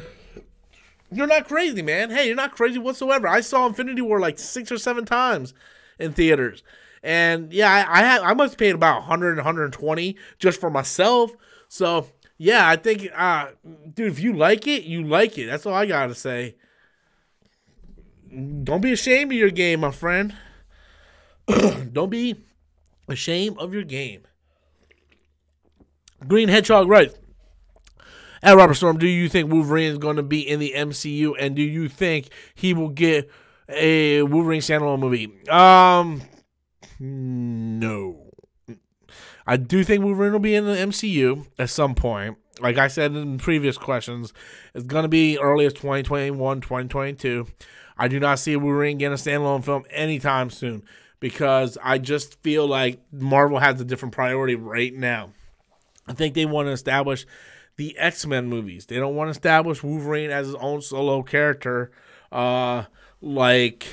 you're not crazy, man. Hey, you're not crazy whatsoever. I saw Infinity War like 6 or 7 times in theaters. And yeah, I must have paid about $100, $120 just for myself. So yeah, I think, dude, if you like it, you like it. That's all I got to say. Don't be ashamed of your game, my friend. Don't be ashamed of your game. Green Hedgehog writes, at Robert Storm, do you think Wolverine is going to be in the MCU, and do you think he will get a Wolverine standalone movie? No. I do think Wolverine will be in the MCU at some point. Like I said in previous questions, it's going to be early as 2021, 2022. I do not see Wolverine getting a standalone film anytime soon because I just feel like Marvel has a different priority right now. I think they want to establish the X-Men movies. They don't want to establish Wolverine as his own solo character like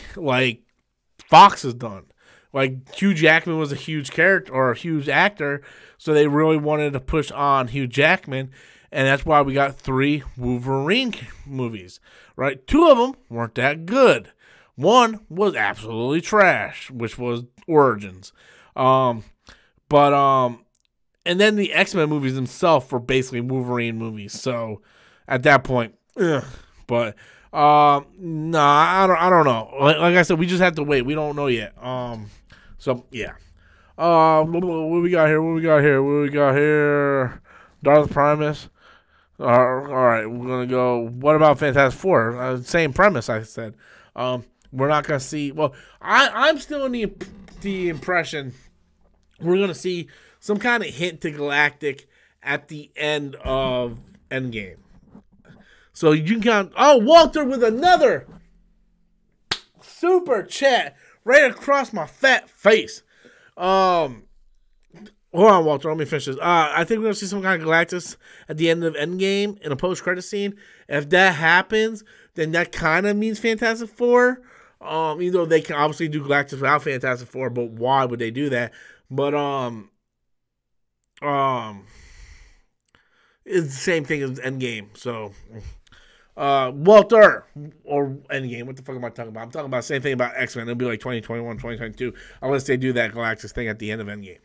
Fox has done. Like, Hugh Jackman was a huge character or a huge actor, so they really wanted to push on Hugh Jackman, and that's why we got 3 Wolverine movies, right? 2 of them weren't that good. One was absolutely trash, which was Origins. And then the X-Men movies themselves were basically Wolverine movies, so at that point, but I don't know. Like I said, we just have to wait. We don't know yet. So yeah. What we got here? Darth Primus. All right, we're gonna go. What about Fantastic Four? Same premise, I said. We're not gonna see. Well, I'm still in the impression we're gonna see some kind of hint to Galactic at the end of Endgame. So you can count. Oh, Walter with another super chat right across my fat face. Hold on, Walter. Let me finish this. I think we're gonna see some kind of Galactus at the end of Endgame in a post-credit scene. If that happens, then that kind of means Fantastic Four. Even though they can obviously do Galactus without Fantastic Four, but why would they do that? But it's the same thing as Endgame. So, Walter, or Endgame, what the fuck am I talking about? I'm talking about the same thing about X-Men. It'll be like 2021, 2022, unless they do that Galactus thing at the end of Endgame.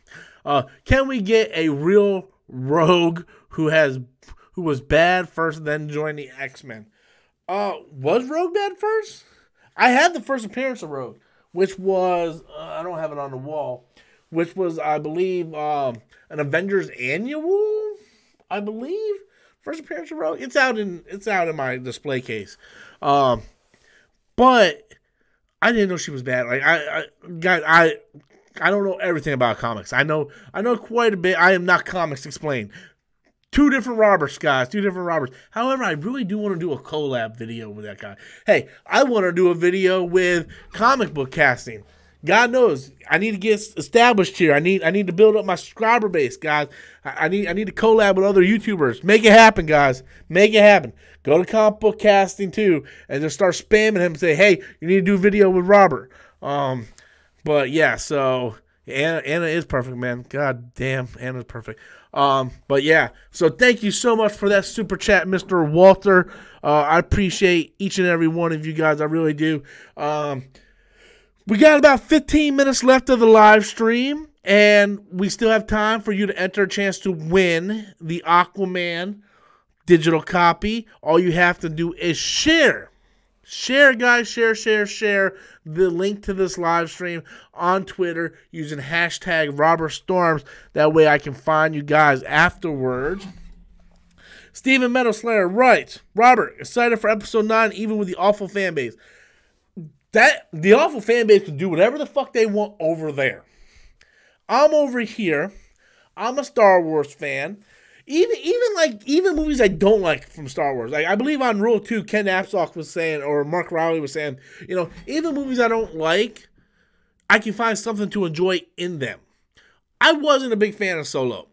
Can we get a real Rogue who was bad first, then joined the X-Men? Was Rogue bad first? I had the first appearance of Rogue, which was, I don't have it on the wall, which was, I believe, an Avengers annual, I believe. First appearance of Rogue. It's out in my display case. But I didn't know she was bad. Like I don't know everything about comics. I know quite a bit. I am not Comics Explained. 2 different Roberts, guys. 2 different Roberts. However, I really do want to do a collab video with that guy. Hey, I want to do a video with comic book casting. God knows, I need to get established here. I need to build up my subscriber base, guys. I need to collab with other YouTubers. Make it happen, guys. Make it happen. Go to Comic Book Casting too, and just start spamming him and say, "Hey, you need to do a video with Robert." But yeah, so Anna is perfect, man. God damn, Anna's perfect. But yeah, so thank you so much for that super chat, Mr. Walter. I appreciate each and every one of you guys. I really do. We got about 15 minutes left of the live stream, and we still have time for you to enter a chance to win the Aquaman digital copy. All you have to do is share. Share, guys. Share the link to this live stream on Twitter using hashtag RobertStorms. That way I can find you guys afterwards. Steven Meadow Slayer writes, Robert, excited for episode 9 even with the awful fan base. The awful fan base can do whatever the fuck they want over there. I'm over here. I'm a Star Wars fan. Even movies I don't like from Star Wars. Like I believe on Rule 2, Ken Apsock was saying, or Mark Rowley was saying, even movies I don't like, I can find something to enjoy in them. I wasn't a big fan of Solo.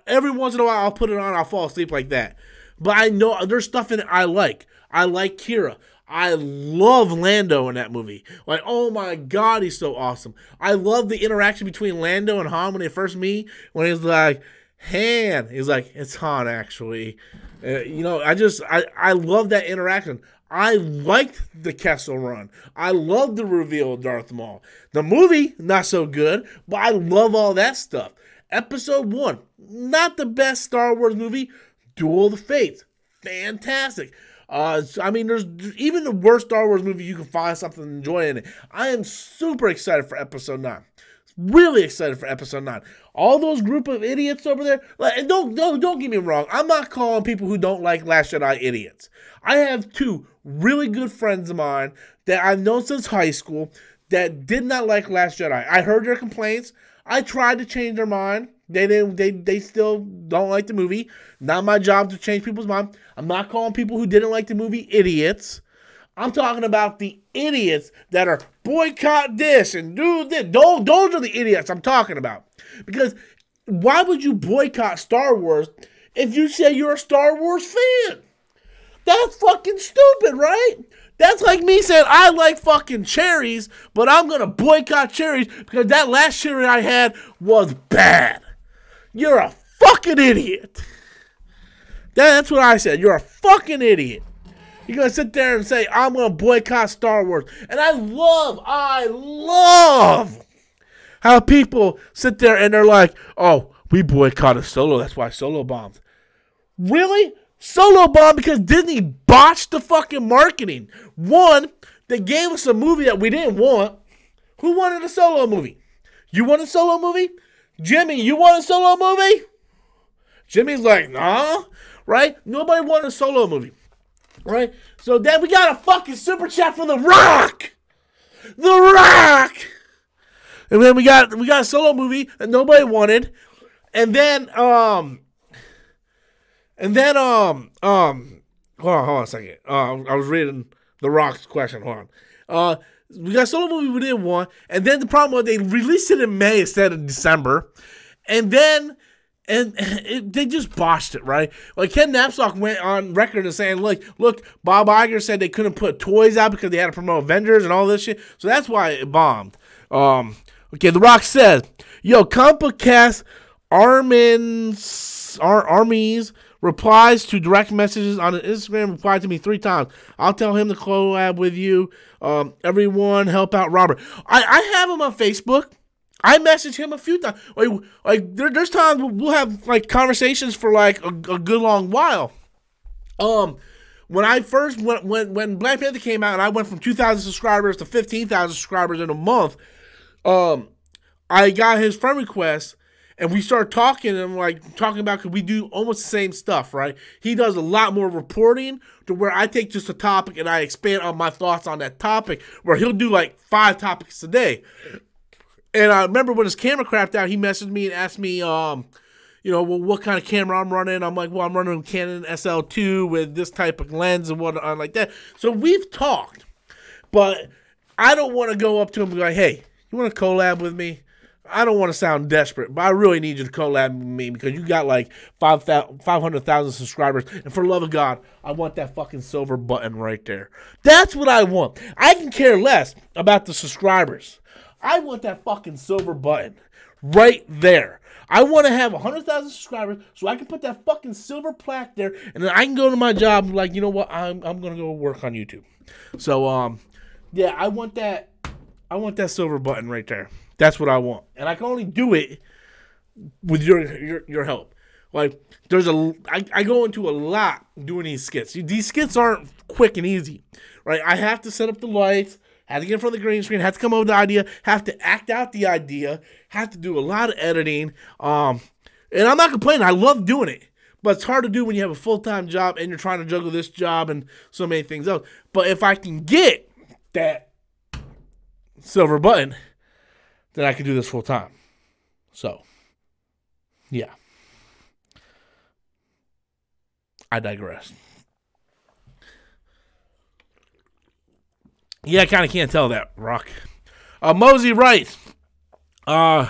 Every once in a while I'll put it on, I'll fall asleep like that. But I know there's stuff in it I like. I like Kira. I love Lando in that movie. Like, oh my God, he's so awesome. I love the interaction between Lando and Han when they first meet. When he's like, Han. He's like, it's Han, actually. I love that interaction. I liked the Kessel Run. I love the reveal of Darth Maul. The movie, not so good, but I love all that stuff. Episode 1, not the best Star Wars movie. Duel of the Fates, fantastic. There's even the worst Star Wars movie, you can find something to enjoy in it. I am super excited for episode 9. really excited for episode 9. All those group of idiots over there, like, and don't get me wrong, I'm not calling people who don't like Last Jedi idiots. I have 2 really good friends of mine that I've known since high school that did not like Last Jedi. I heard their complaints. I tried to change their mind. They still don't like the movie. Not my job to change people's mind. I'm not calling people who didn't like the movie idiots. I'm talking about the idiots that are boycott this and do this. Those are the idiots I'm talking about. Because why would you boycott Star Wars if you say you're a Star Wars fan? That's fucking stupid, right? That's like me saying I like fucking cherries, but I'm going to boycott cherries because that last cherry I had was bad. You're a fucking idiot. That's what I said. You're a fucking idiot. You're going to sit there and say, I'm going to boycott Star Wars. And I love how people sit there and they're like, oh, we boycotted Solo. That's why Solo bombed. Really? Solo bombed because Disney botched the fucking marketing. One, they gave us a movie that we didn't want. Who wanted a Solo movie? You want a Solo movie? Jimmy, you want a Solo movie? Jimmy's like, nah. Right? Nobody wanted a Solo movie. Right? So then we got a fucking super chat from The Rock. The Rock! And then we got a Solo movie that nobody wanted. And then, hold on a second. I was reading The Rock's question. Hold on. We got a Solo movie we didn't want. And then the problem was they released it in May instead of December. And then they just botched it, right? Like Ken Napzok went on record as saying, look, Bob Iger said they couldn't put toys out because they had to promote Avengers and all this shit. So that's why it bombed. Okay, The Rock says, yo, CompCast Armies replies to direct messages on Instagram, replied to me 3 times. I'll tell him to collab with you. Everyone help out Robert. I have him on Facebook. I message him a few times. Like there's times we'll have like conversations for like a good long while. When I first when Black Panther came out and I went from 2,000 subscribers to 15,000 subscribers in a month, I got his friend request and we started talking and talking about, because we do almost the same stuff, right? He does a lot more reporting to where I take just a topic and I expand on my thoughts on that topic, where he'll do like 5 topics a day. And I remember when his camera crapped out, he messaged me and asked me, well, what kind of camera I'm running. I'm like, well, I'm running a Canon SL2 with this type of lens and whatnot like that. So we've talked, but I don't want to go up to him and be like, hey, you want to collab with me? I don't want to sound desperate, but I really need you to collab with me because you got like 500,000 subscribers. And for the love of God, I want that fucking silver button right there. That's what I want. I can care less about the subscribers. I want that fucking silver button right there. I want to have 100,000 subscribers so I can put that fucking silver plaque there, and then I can go to my job and be like, you know what, I'm gonna go work on YouTube. So yeah, I want that silver button right there. That's what I want, and I can only do it with your help. Like I go into a lot doing these skits. These skits aren't quick and easy, right? I have to set up the lights. Have to get in front of the green screen, have to come up with the idea, have to act out the idea, have to do a lot of editing. And I'm not complaining. I love doing it. But it's hard to do when you have a full-time job and you're trying to juggle this job and so many things else. But if I can get that silver button, then I can do this full-time. So, yeah. I digress. Yeah, I kind of can't tell that, Rock. Mosey writes, I'm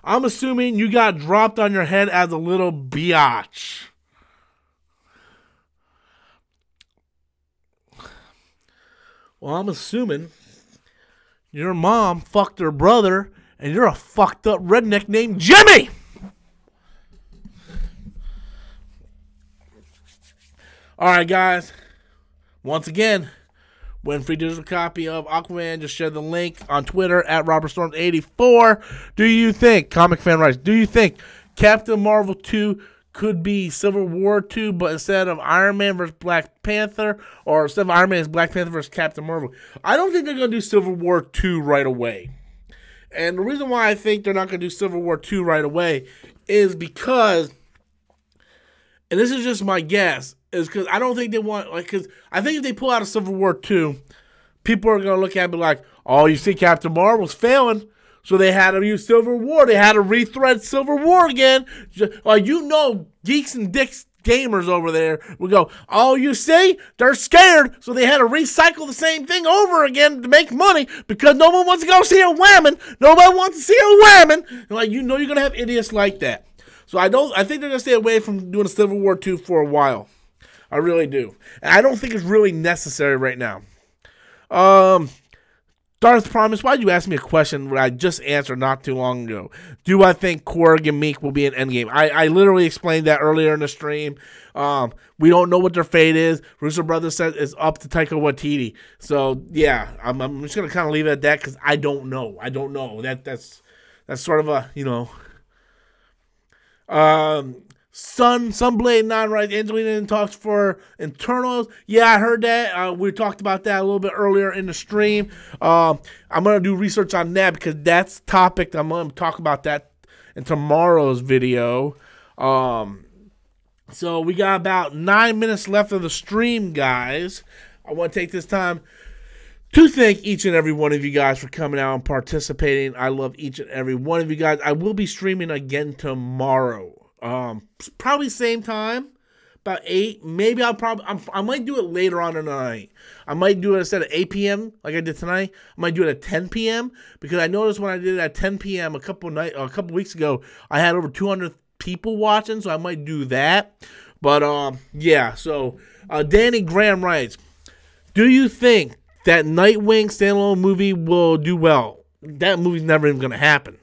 assuming you got dropped on your head as a little biatch. Well, I'm assuming your mom fucked her brother and you're a fucked up redneck named Jimmy. All right, guys. Once again, win free digital copy of Aquaman. Just share the link on Twitter at RobertStorms84. Do you think, Comic Fan Rights, do you think Captain Marvel 2 could be Civil War 2, but instead of Iron Man versus Black Panther, or instead of Iron Man, it's Black Panther versus Captain Marvel? I don't think they're going to do Civil War 2 right away. And the reason why I think they're not going to do Civil War 2 right away is because, and this is just my guess, is because I don't think they want, like, because I think if they pull out a Civil War 2, people are going to look at it and be like, oh, you see Captain Marvel's failing, so they had to use Civil War. They had to rethread Civil War again. You know, geeks and dicks gamers over there will go, oh, you see, they're scared, so they had to recycle the same thing over again to make money because no one wants to go see a whammon. Nobody wants to see a whammon. Like, you know, you're going to have idiots like that. So I think they're going to stay away from doing a Civil War 2 for a while. I really do. And I don't think it's really necessary right now. Darth Promise, why did you ask me a question that I just answered not too long ago? Do I think Korg and Meek will be in Endgame? I literally explained that earlier in the stream. We don't know what their fate is. Russo Brothers said it's up to Taika Waititi. So, yeah, I'm just going to kind of leave it at that because I don't know. I don't know. That's sort of a, you know. Sunblade non-right. Angelina in talks for Internals. Yeah, I heard that. We talked about that a little bit earlier in the stream. I'm going to do research on that because that's topic. I'm going to talk about that in tomorrow's video. So we got about 9 minutes left of the stream, guys. I want to take this time to thank each and every one of you guys for coming out and participating. I love each and every one of you guys. I will be streaming again tomorrow. Probably same time, about 8. Maybe I might do it later on in the night. I might do it instead of 8 p.m. like I did tonight. I might do it at 10 p.m. because I noticed when I did it at 10 p.m. a couple weeks ago, I had over 200 people watching, so I might do that. But yeah. So Danny Graham writes, do you think that Nightwing standalone movie will do well? That movie's never even gonna happen.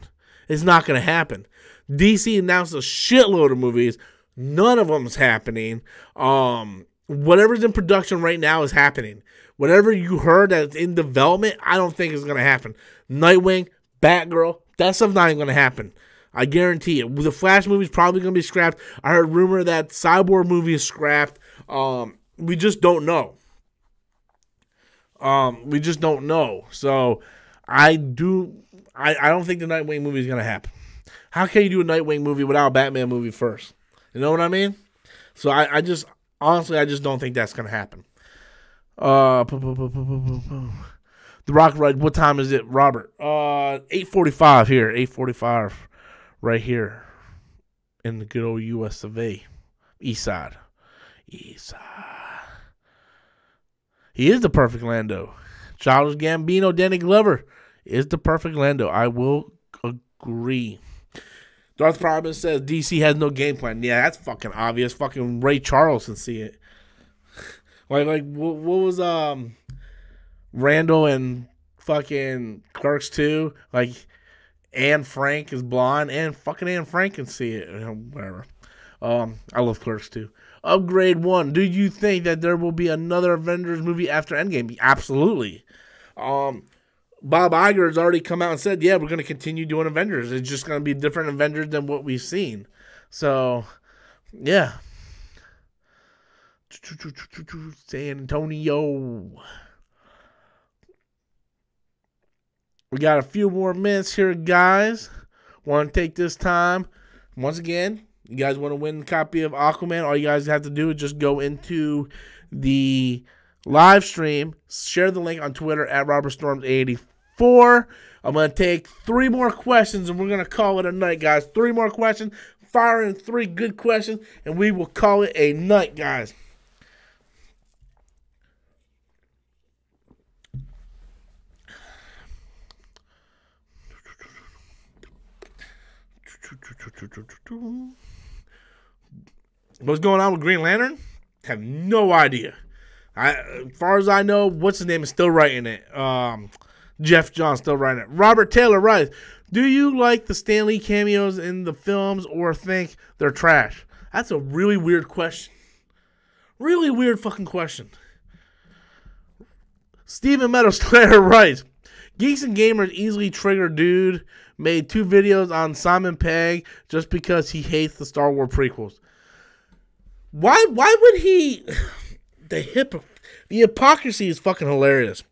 It's not gonna happen. DC announced a shitload of movies. None of them is happening. Whatever's in production right now is happening. Whatever you heard that's in development, I don't think is going to happen. Nightwing, Batgirl, that stuff's not even going to happen. I guarantee it. The Flash movie's probably going to be scrapped. I heard rumor that Cyborg movie is scrapped. We just don't know. We just don't know. So I don't think the Nightwing movie is going to happen. How can you do a Nightwing movie without a Batman movie first? You know what I mean? So I just, honestly, I just don't think that's going to happen. The Rock Ride, what time is it, Robert? 8:45 here. 8:45 right here in the good old US of A. East side. East side. He is the perfect Lando. Childish Gambino, Danny Glover is the perfect Lando. I will agree. Darth Promise says DC has no game plan. Yeah, that's fucking obvious. Fucking Ray Charles can see it. Like what was Randall and fucking Clerks 2? Like Anne Frank is blonde, and fucking Anne Frank can see it. You know, whatever. I love Clerks 2. Upgrade 1. Do you think that there will be another Avengers movie after Endgame? Absolutely. Bob Iger has already come out and said, yeah, we're going to continue doing Avengers. It's just going to be different Avengers than what we've seen. So, yeah. San Antonio. We got a few more minutes here, guys. Want to take this time. Once again, you guys want to win a copy of Aquaman, all you guys have to do is just go into the live stream, share the link on Twitter at RobertStorms84. I'm going to take 3 more questions, and we're going to call it a night, guys. 3 more questions. Fire in 3 good questions, and we will call it a night, guys. What's going on with Green Lantern? Have no idea. As far as I know, what's his name is still writing it. Jeff Johns still writing it. Robert Taylor writes, do you like the Stan Lee cameos in the films or think they're trash? That's a really weird question. Really weird fucking question. Steven Meadowslayer writes, Geeks and Gamers easily trigger dude made 2 videos on Simon Pegg just because he hates the Star Wars prequels. Why would he... The hypocrisy is fucking hilarious.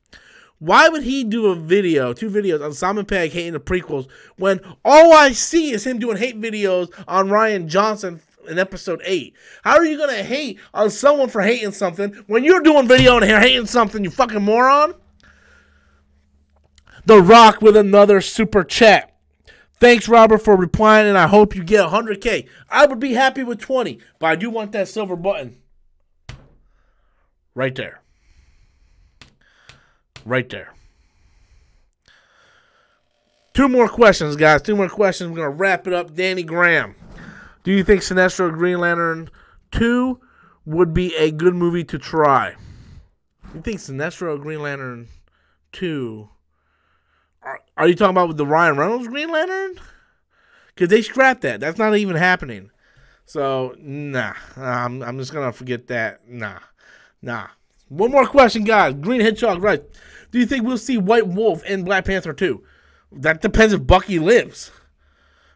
Why would he do a video, 2 videos on Simon Pegg hating the prequels when all I see is him doing hate videos on Rian Johnson in episode 8? How are you going to hate on someone for hating something when you're doing video and hating something, you fucking moron? The Rock with another super chat. Thanks, Robert, for replying, and I hope you get 100K. I would be happy with 20, but I do want that silver button. Right there. Right there. 2 more questions, guys. 2 more questions. We're going to wrap it up. Danny Graham. Do you think Sinestro Green Lantern 2 would be a good movie to try? You think Sinestro Green Lantern 2... Are you talking about with the Ryan Reynolds Green Lantern? Because they scrapped that. That's not even happening. So, nah. I'm just going to forget that. Nah. One more question, guys. Green Hedgehog, right. Do you think we'll see White Wolf in Black Panther 2? That depends if Bucky lives.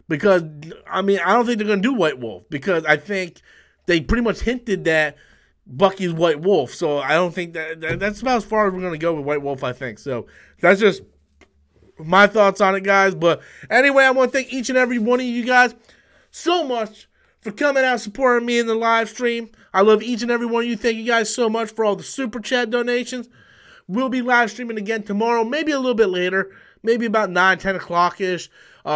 Because, I don't think they're going to do White Wolf. Because I think they pretty much hinted that Bucky's White Wolf. So, I don't think that's about as far as we're going to go with White Wolf, I think. So, that's just my thoughts on it, guys. But anyway, I want to thank each and every one of you guys so much for coming out and supporting me in the live stream. I love each and every one of you. Thank you guys so much for all the super chat donations. We'll be live streaming again tomorrow, maybe a little bit later, maybe about 9, 10 o'clock-ish,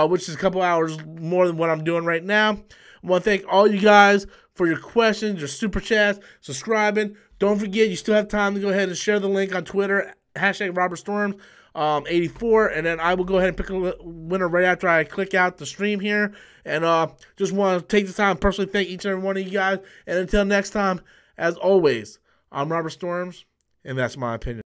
which is a couple hours more than what I'm doing right now. I want to thank all you guys for your questions, your super chats, subscribing. Don't forget, you still have time to go ahead and share the link on Twitter, #RobertStorms. 84, and then I will go ahead and pick a winner right after I click out the stream here. And just want to take the time to personally thank each and every one of you guys. And until next time, as always, I'm Robert Storms, and that's my opinion.